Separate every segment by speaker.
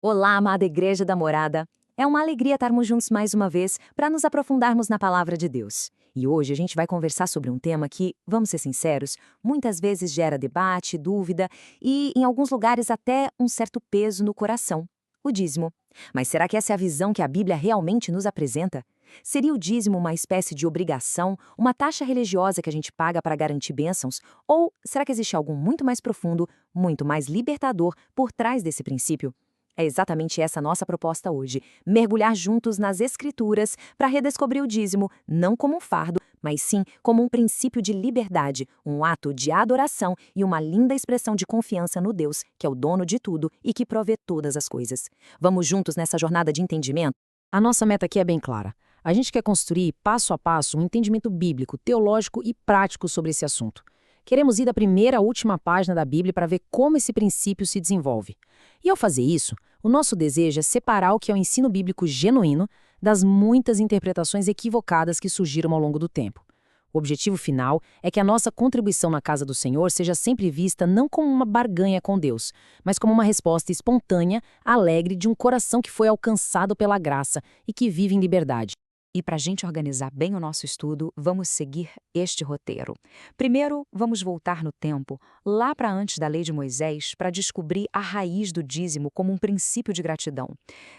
Speaker 1: Olá, amada Igreja da Morada. É uma alegria estarmos juntos mais uma vez para nos aprofundarmos na palavra de Deus. E hoje a gente vai conversar sobre um tema que, vamos ser sinceros, muitas vezes gera debate, dúvida e, em alguns lugares, até um certo peso no coração: o dízimo. Mas será que essa é a visão que a Bíblia realmente nos apresenta? Seria o dízimo uma espécie de obrigação, uma taxa religiosa que a gente paga para garantir bênçãos? Ou será que existe algo muito mais profundo, muito mais libertador por trás desse princípio? É exatamente essa a nossa proposta hoje: mergulhar juntos nas Escrituras para redescobrir o dízimo, não como um fardo, mas sim como um princípio de liberdade, um ato de adoração e uma linda expressão de confiança no Deus, que é o dono de tudo e que provê todas as coisas. Vamos juntos nessa jornada de entendimento?
Speaker 2: A nossa meta aqui é bem clara. A gente quer construir, passo a passo, um entendimento bíblico, teológico e prático sobre esse assunto. Queremos ir da primeira à última página da Bíblia para ver como esse princípio se desenvolve. E ao fazer isso, o nosso desejo é separar o que é o ensino bíblico genuíno das muitas interpretações equivocadas que surgiram ao longo do tempo. O objetivo final é que a nossa contribuição na casa do Senhor seja sempre vista não como uma barganha com Deus, mas como uma resposta espontânea, alegre de um coração que foi alcançado pela graça e que vive em liberdade.
Speaker 1: E para a gente organizar bem o nosso estudo, vamos seguir este roteiro. Primeiro, vamos voltar no tempo, lá para antes da lei de Moisés, para descobrir a raiz do dízimo como um princípio de gratidão.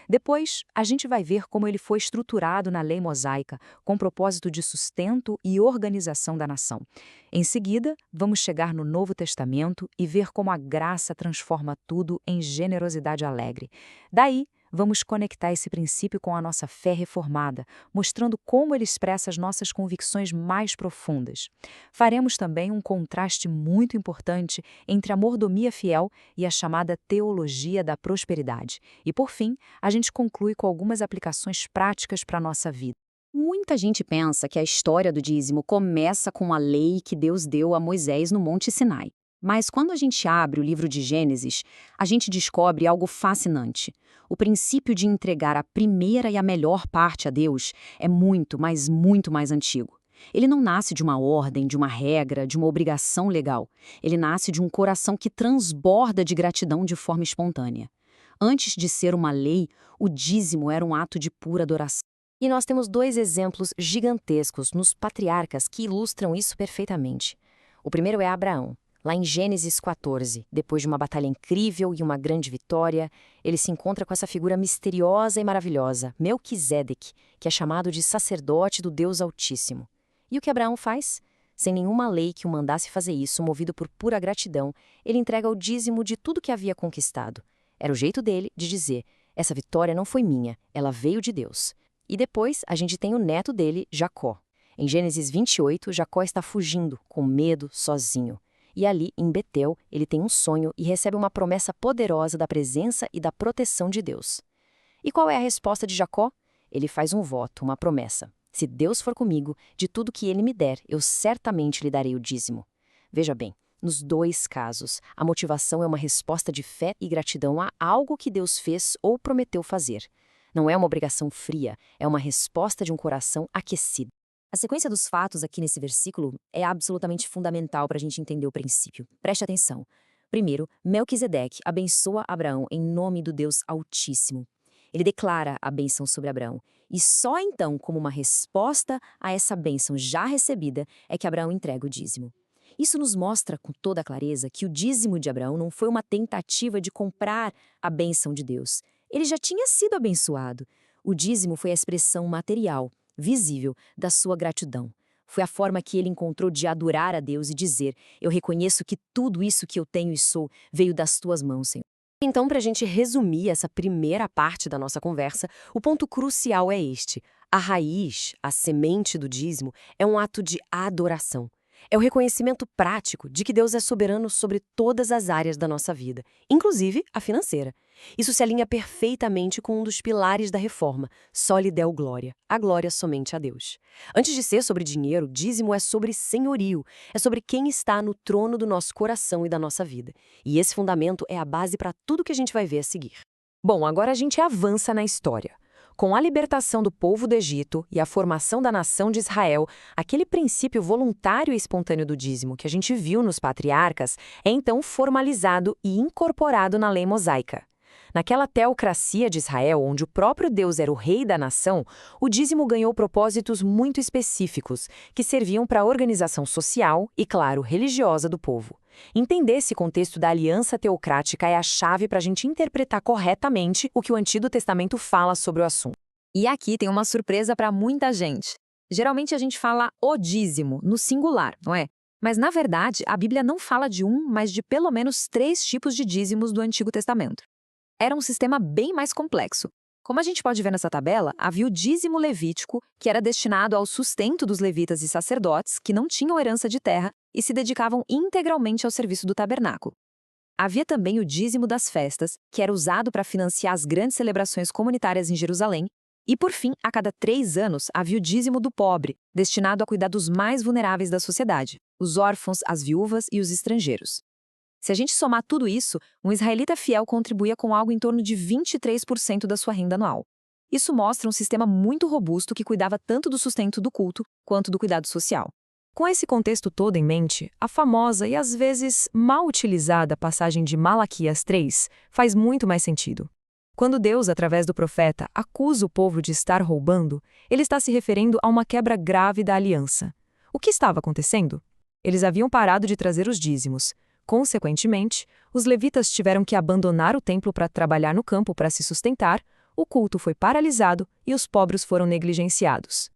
Speaker 1: Depois, a gente vai ver como ele foi estruturado na lei mosaica, com propósito de sustento e organização da nação. Em seguida, vamos chegar no Novo Testamento e ver como a graça transforma tudo em generosidade alegre. Daí, vamos conectar esse princípio com a nossa fé reformada, mostrando como ele expressa as nossas convicções mais profundas. Faremos também um contraste muito importante entre a mordomia fiel e a chamada teologia da prosperidade. E, por fim, a gente conclui com algumas aplicações práticas para a nossa vida. Muita gente pensa que a história do dízimo começa com a lei que Deus deu a Moisés no Monte Sinai. Mas quando a gente abre o livro de Gênesis, a gente descobre algo fascinante. O princípio de entregar a primeira e a melhor parte a Deus é muito, mas muito mais antigo. Ele não nasce de uma ordem, de uma regra, de uma obrigação legal. Ele nasce de um coração que transborda de gratidão de forma espontânea. Antes de ser uma lei, o dízimo era um ato de pura adoração. E nós temos dois exemplos gigantescos nos patriarcas que ilustram isso perfeitamente. O primeiro é Abraão. Lá em Gênesis 14, depois de uma batalha incrível e uma grande vitória, ele se encontra com essa figura misteriosa e maravilhosa, Melquisedeque, que é chamado de sacerdote do Deus Altíssimo. E o que Abraão faz? Sem nenhuma lei que o mandasse fazer isso, movido por pura gratidão, ele entrega o dízimo de tudo que havia conquistado. Era o jeito dele de dizer: essa vitória não foi minha, ela veio de Deus. E depois a gente tem o neto dele, Jacó. Em Gênesis 28, Jacó está fugindo, com medo, sozinho. E ali, em Betel, ele tem um sonho e recebe uma promessa poderosa da presença e da proteção de Deus. E qual é a resposta de Jacó? Ele faz um voto, uma promessa. Se Deus for comigo, de tudo que ele me der, eu certamente lhe darei o dízimo. Veja bem, nos dois casos, a motivação é uma resposta de fé e gratidão a algo que Deus fez ou prometeu fazer. Não é uma obrigação fria, é uma resposta de um coração aquecido. A sequência dos fatos aqui nesse versículo é absolutamente fundamental para a gente entender o princípio. Preste atenção. Primeiro, Melquisedeque abençoa Abraão em nome do Deus Altíssimo. Ele declara a bênção sobre Abraão. E só então, como uma resposta a essa bênção já recebida, é que Abraão entrega o dízimo. Isso nos mostra com toda clareza que o dízimo de Abraão não foi uma tentativa de comprar a bênção de Deus. Ele já tinha sido abençoado. O dízimo foi a expressão material, visível, da sua gratidão. Foi a forma que ele encontrou de adorar a Deus e dizer: eu reconheço que tudo isso que eu tenho e sou veio das tuas mãos, Senhor. Então, para a gente resumir essa primeira parte da nossa conversa, o ponto crucial é este: a raiz, a semente do dízimo, é um ato de adoração. É o reconhecimento prático de que Deus é soberano sobre todas as áreas da nossa vida, inclusive a financeira. Isso se alinha perfeitamente com um dos pilares da reforma: só lhe deu glória, a glória somente a Deus. Antes de ser sobre dinheiro, dízimo é sobre senhorio, é sobre quem está no trono do nosso coração e da nossa vida. E esse fundamento é a base para tudo que a gente vai ver a seguir. Bom, agora a gente avança na história. Com a libertação do povo do Egito e a formação da nação de Israel, aquele princípio voluntário e espontâneo do dízimo que a gente viu nos patriarcas é então formalizado e incorporado na lei mosaica.
Speaker 2: Naquela teocracia de Israel, onde o próprio Deus era o rei da nação, o dízimo ganhou propósitos muito específicos, que serviam para a organização social e, claro, religiosa do povo. Entender esse contexto da aliança teocrática é a chave para a gente interpretar corretamente o que o Antigo Testamento fala sobre o assunto.
Speaker 1: E aqui tem uma surpresa para muita gente. Geralmente a gente fala o dízimo, no singular, não é? Mas, na verdade, a Bíblia não fala de um, mas de pelo menos 3 tipos de dízimos do Antigo Testamento. Era um sistema bem mais complexo. Como a gente pode ver nessa tabela, havia o dízimo levítico, que era destinado ao sustento dos levitas e sacerdotes que não tinham herança de terra e se dedicavam integralmente ao serviço do tabernáculo. Havia também o dízimo das festas, que era usado para financiar as grandes celebrações comunitárias em Jerusalém. E, por fim, a cada 3 anos, havia o dízimo do pobre, destinado a cuidar dos mais vulneráveis da sociedade, os órfãos, as viúvas e os estrangeiros. Se a gente somar tudo isso, um israelita fiel contribuía com algo em torno de 23% da sua renda anual. Isso mostra um sistema muito robusto que cuidava tanto do sustento do culto quanto do cuidado social.
Speaker 2: Com esse contexto todo em mente, a famosa e às vezes mal utilizada passagem de Malaquias 3 faz muito mais sentido. Quando Deus, através do profeta, acusa o povo de estar roubando, ele está se referindo a uma quebra grave da aliança. O que estava acontecendo? Eles haviam parado de trazer os dízimos. Consequentemente, os levitas tiveram que abandonar o templo para trabalhar no campo para se sustentar, o culto foi paralisado e os pobres foram negligenciados.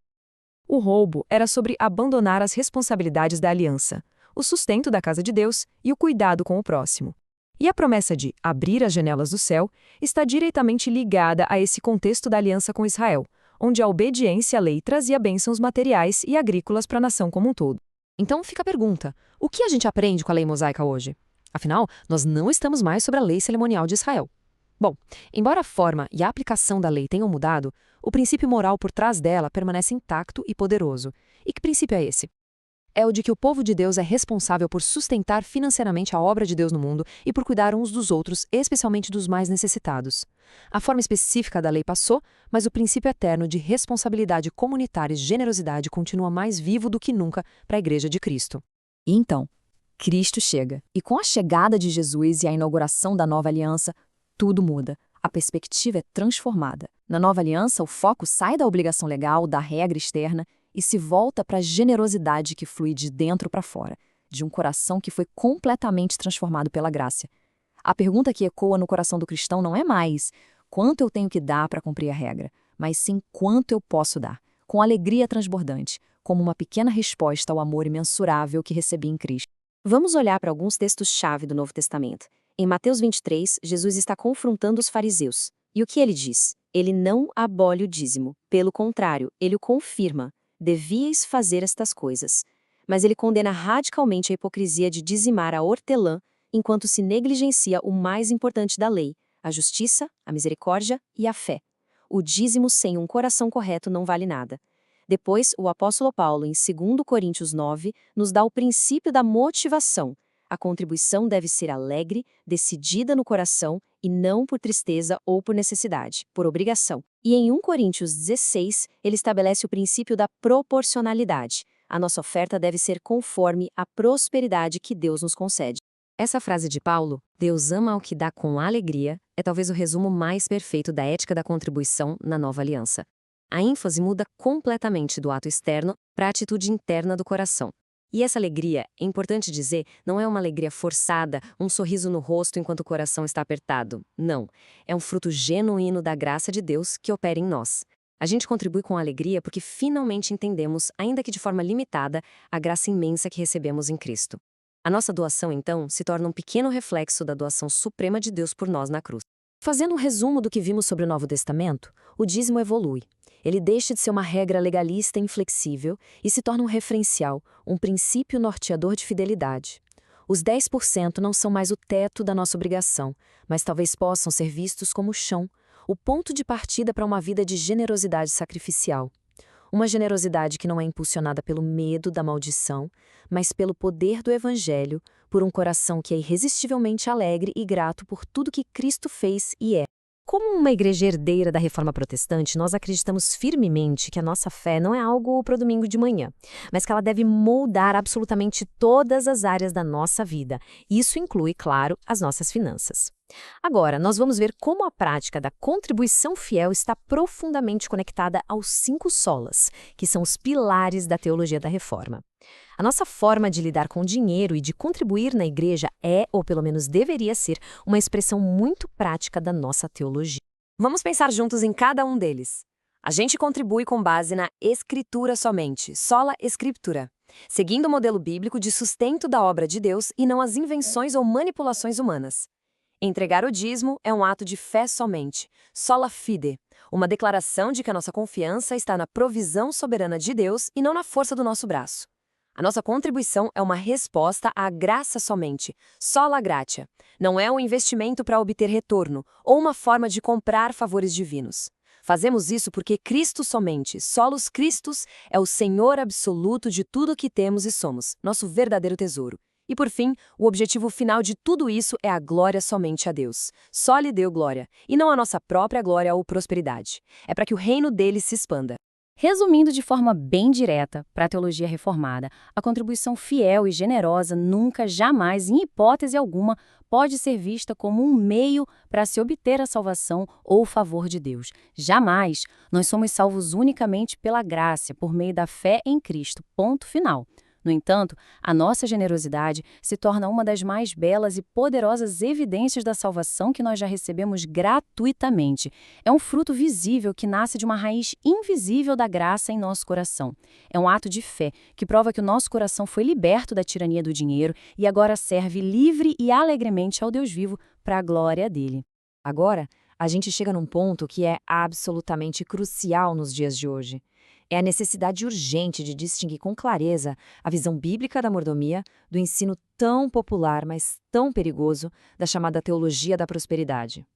Speaker 2: O roubo era sobre abandonar as responsabilidades da aliança, o sustento da casa de Deus e o cuidado com o próximo. E a promessa de abrir as janelas do céu está diretamente ligada a esse contexto da aliança com Israel, onde a obediência à lei trazia bênçãos materiais e agrícolas para a nação como um todo. Então fica a pergunta, o que a gente aprende com a lei mosaica hoje? Afinal, nós não estamos mais sobre a lei cerimonial de Israel. Bom, embora a forma e a aplicação da lei tenham mudado, o princípio moral por trás dela permanece intacto e poderoso. E que princípio é esse? É o de que o povo de Deus é responsável por sustentar financeiramente a obra de Deus no mundo e por cuidar uns dos outros, especialmente dos mais necessitados. A forma específica da lei passou, mas o princípio eterno de responsabilidade comunitária e generosidade continua mais vivo do que nunca para a Igreja de Cristo.
Speaker 1: E então, Cristo chega. E com a chegada de Jesus e a inauguração da nova aliança, tudo muda. A perspectiva é transformada. Na nova aliança, o foco sai da obrigação legal, da regra externa, e se volta para a generosidade que flui de dentro para fora, de um coração que foi completamente transformado pela graça. A pergunta que ecoa no coração do cristão não é mais quanto eu tenho que dar para cumprir a regra, mas sim quanto eu posso dar, com alegria transbordante, como uma pequena resposta ao amor imensurável que recebi em Cristo. Vamos olhar para alguns textos-chave do Novo Testamento. Em Mateus 23, Jesus está confrontando os fariseus. E o que ele diz? Ele não abole o dízimo. Pelo contrário, ele o confirma. Devíeis fazer estas coisas. Mas ele condena radicalmente a hipocrisia de dizimar a hortelã, enquanto se negligencia o mais importante da lei, a justiça, a misericórdia e a fé. O dízimo sem um coração correto não vale nada. Depois, o apóstolo Paulo, em 2 Coríntios 9, nos dá o princípio da motivação. A contribuição deve ser alegre, decidida no coração e não por tristeza ou por necessidade, por obrigação. E em 1 Coríntios 16, ele estabelece o princípio da proporcionalidade. A nossa oferta deve ser conforme a prosperidade que Deus nos concede. Essa frase de Paulo, Deus ama o que dá com alegria, é talvez o resumo mais perfeito da ética da contribuição na nova aliança. A ênfase muda completamente do ato externo para a atitude interna do coração. E essa alegria, é importante dizer, não é uma alegria forçada, um sorriso no rosto enquanto o coração está apertado. Não. É um fruto genuíno da graça de Deus que opera em nós. A gente contribui com alegria porque finalmente entendemos, ainda que de forma limitada, a graça imensa que recebemos em Cristo. A nossa doação, então, se torna um pequeno reflexo da doação suprema de Deus por nós na cruz. Fazendo um resumo do que vimos sobre o Novo Testamento, o dízimo evolui. Ele deixa de ser uma regra legalista e inflexível e se torna um referencial, um princípio norteador de fidelidade. Os 10% não são mais o teto da nossa obrigação, mas talvez possam ser vistos como o chão, o ponto de partida para uma vida de generosidade sacrificial. Uma generosidade que não é impulsionada pelo medo da maldição, mas pelo poder do Evangelho, por um coração que é irresistivelmente alegre e grato por tudo que Cristo fez e é.
Speaker 3: Como uma igreja herdeira da Reforma Protestante, nós acreditamos firmemente que a nossa fé não é algo para o domingo de manhã, mas que ela deve moldar absolutamente todas as áreas da nossa vida. Isso inclui, claro, as nossas finanças. Agora, nós vamos ver como a prática da contribuição fiel está profundamente conectada aos 5 solas, que são os pilares da teologia da Reforma. A nossa forma de lidar com o dinheiro e de contribuir na igreja é, ou pelo menos deveria ser, uma expressão muito prática da nossa teologia.
Speaker 4: Vamos pensar juntos em cada um deles. A gente contribui com base na Escritura somente, sola Scriptura, seguindo o modelo bíblico de sustento da obra de Deus e não as invenções ou manipulações humanas. Entregar o dízimo é um ato de fé somente, sola fide, uma declaração de que a nossa confiança está na provisão soberana de Deus e não na força do nosso braço. A nossa contribuição é uma resposta à graça somente, sola gratia. Não é um investimento para obter retorno ou uma forma de comprar favores divinos. Fazemos isso porque Cristo somente, solos Christus, é o Senhor absoluto de tudo o que temos e somos, nosso verdadeiro tesouro. E por fim, o objetivo final de tudo isso é a glória somente a Deus. Só lhe deu glória, e não a nossa própria glória ou prosperidade. É para que o reino dele se expanda.
Speaker 2: Resumindo de forma bem direta, para a teologia reformada, a contribuição fiel e generosa nunca, jamais, em hipótese alguma, pode ser vista como um meio para se obter a salvação ou o favor de Deus. Jamais! Nós somos salvos unicamente pela graça, por meio da fé em Cristo. Ponto final. No entanto, a nossa generosidade se torna uma das mais belas e poderosas evidências da salvação que nós já recebemos gratuitamente. É um fruto visível que nasce de uma raiz invisível da graça em nosso coração. É um ato de fé que prova que o nosso coração foi liberto da tirania do dinheiro e agora serve livre e alegremente ao Deus vivo para a glória dele.
Speaker 1: Agora, a gente chega num ponto que é absolutamente crucial nos dias de hoje. É a necessidade urgente de distinguir com clareza a visão bíblica da mordomia do ensino tão popular, mas tão perigoso, da chamada teologia da prosperidade.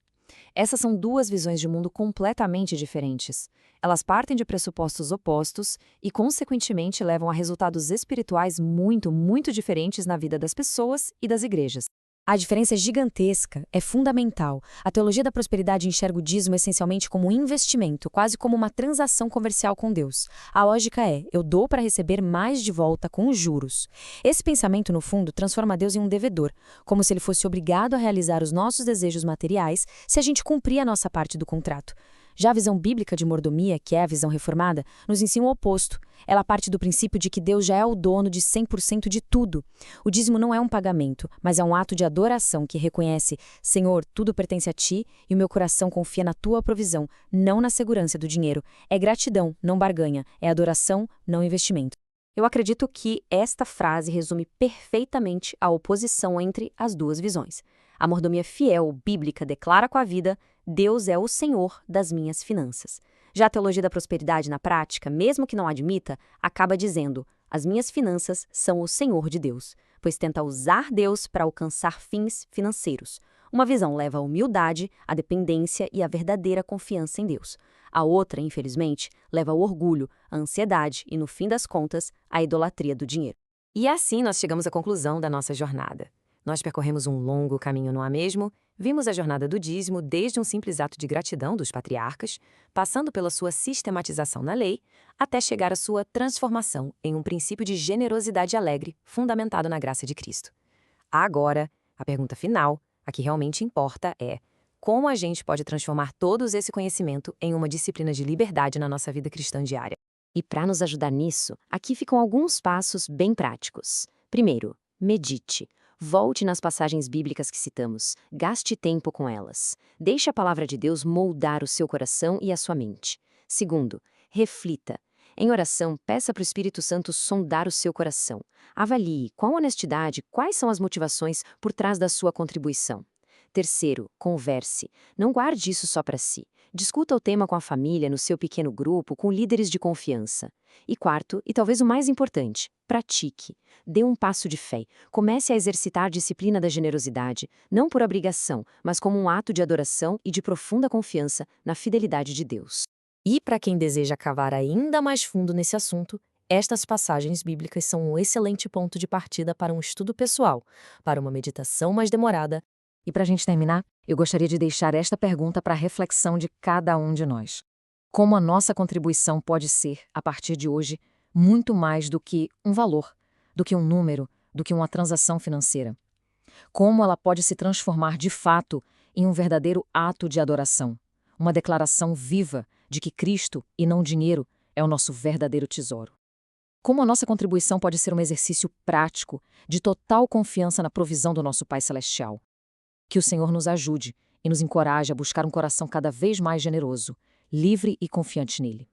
Speaker 1: Essas são duas visões de mundo completamente diferentes. Elas partem de pressupostos opostos e, consequentemente, levam a resultados espirituais muito, muito diferentes na vida das pessoas e das igrejas.
Speaker 3: A diferença é gigantesca, é fundamental. A teologia da prosperidade enxerga o dízimo essencialmente como um investimento, quase como uma transação comercial com Deus. A lógica é, eu dou para receber mais de volta com os juros. Esse pensamento, no fundo, transforma Deus em um devedor, como se ele fosse obrigado a realizar os nossos desejos materiais se a gente cumprir a nossa parte do contrato. Já a visão bíblica de mordomia, que é a visão reformada, nos ensina o oposto. Ela parte do princípio de que Deus já é o dono de 100% de tudo. O dízimo não é um pagamento, mas é um ato de adoração que reconhece: Senhor, tudo pertence a Ti e o meu coração confia na Tua provisão, não na segurança do dinheiro. É gratidão, não barganha. É adoração, não investimento.
Speaker 1: Eu acredito que esta frase resume perfeitamente a oposição entre as duas visões. A mordomia fiel bíblica declara com a vida: Deus é o Senhor das minhas finanças. Já a teologia da prosperidade na prática, mesmo que não admita, acaba dizendo: as minhas finanças são o Senhor de Deus, pois tenta usar Deus para alcançar fins financeiros. Uma visão leva à humildade, à dependência e à verdadeira confiança em Deus. A outra, infelizmente, leva ao orgulho, à ansiedade e, no fim das contas, à idolatria do dinheiro. E assim nós chegamos à conclusão da nossa jornada. Nós percorremos um longo caminho, não é mesmo? Vimos a jornada do dízimo desde um simples ato de gratidão dos patriarcas, passando pela sua sistematização na lei, até chegar à sua transformação em um princípio de generosidade alegre, fundamentado na graça de Cristo. Agora, a pergunta final, a que realmente importa é: como a gente pode transformar todo esse conhecimento em uma disciplina de liberdade na nossa vida cristã diária? E para nos ajudar nisso, aqui ficam alguns passos bem práticos. Primeiro, medite. Volte nas passagens bíblicas que citamos. Gaste tempo com elas. Deixe a palavra de Deus moldar o seu coração e a sua mente. Segundo, reflita. Em oração, peça para o Espírito Santo sondar o seu coração. Avalie com honestidade quais são as motivações por trás da sua contribuição. Terceiro, converse. Não guarde isso só para si. Discuta o tema com a família, no seu pequeno grupo, com líderes de confiança. E quarto, e talvez o mais importante, pratique. Dê um passo de fé. Comece a exercitar a disciplina da generosidade, não por obrigação, mas como um ato de adoração e de profunda confiança na fidelidade de Deus. E para quem deseja cavar ainda mais fundo nesse assunto, estas passagens bíblicas são um excelente ponto de partida para um estudo pessoal, para uma meditação mais demorada,
Speaker 2: E para a gente terminar, eu gostaria de deixar esta pergunta para a reflexão de cada um de nós. Como a nossa contribuição pode ser, a partir de hoje, muito mais do que um valor, do que um número, do que uma transação financeira? Como ela pode se transformar de fato em um verdadeiro ato de adoração, uma declaração viva de que Cristo, e não dinheiro, é o nosso verdadeiro tesouro? Como a nossa contribuição pode ser um exercício prático de total confiança na provisão do nosso Pai Celestial? Que o Senhor nos ajude e nos encoraje a buscar um coração cada vez mais generoso, livre e confiante nele.